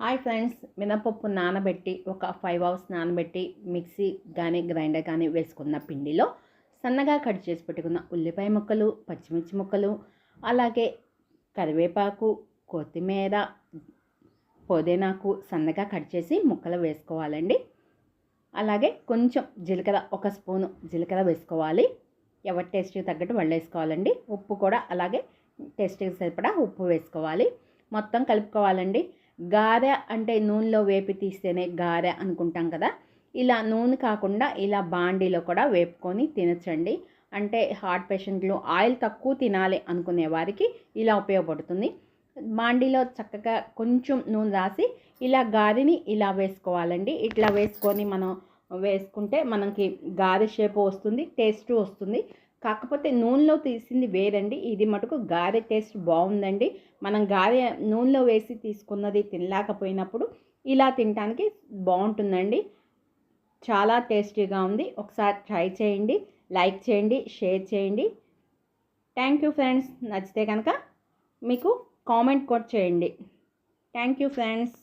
Hi friends, మినపప్పు నానబెట్టి ఒక 5 అవర్స్ నానబెట్టి మిక్సీ కానీ గ్రైండర్ కానీ వేసుకున్న పిండిలో సన్నగా కట్ చేసి పెట్టుకున్న ఉల్లిపాయ ముక్కలు, పచ్చిమిర్చి ముక్కలు, అలాగే కరివేపాకు, కొత్తిమీర, పుదీనాకు సన్నగా కట్ చేసి ముక్కలు వేసుకోవాలండి. అలాగే కొంచెం జీలకర్ర, ఒక స్పూను జీలకర్ర వేసుకోవాలి. ఎవరి టేస్ట్కి తగ్గట్టు వాళ్ళు వేసుకోవాలండి. ఉప్పు కూడా అలాగే టేస్ట్కి సరిపడా ఉప్పు వేసుకోవాలి. మొత్తం కలుపుకోవాలండి. గారె అంటే నూనెలో వేపి తీస్తేనే గారె అనుకుంటాం కదా, ఇలా నూనె కాకుండా ఇలా బాండీలో కూడా వేపుకొని తినచ్చండి. అంటే హార్ట్ పేషెంట్లు ఆయిల్ తక్కువ తినాలి అనుకునే వారికి ఇలా ఉపయోగపడుతుంది. బాండీలో చక్కగా కొంచెం నూనె రాసి ఇలా గారెని ఇలా వేసుకోవాలండి. ఇట్లా వేసుకొని మనం వేసుకుంటే మనకి గారె షేప్ వస్తుంది, టేస్ట్ వస్తుంది. కాకపోతే నూనెలో తీసింది వేరండి, ఇది మటుకు గారె టేస్ట్ బాగుందండి. మనం గారె నూనెలో వేసి తీసుకున్నది తినలేకపోయినప్పుడు ఇలా తినడానికి బాగుంటుందండి. చాలా టేస్టీగా ఉంది. ఒకసారి ట్రై చేయండి, లైక్ చేయండి, షేర్ చేయండి. Thank you friends. నచ్చితే కనుక మీకు కామెంట్ కూడా చేయండి. Thank you friends.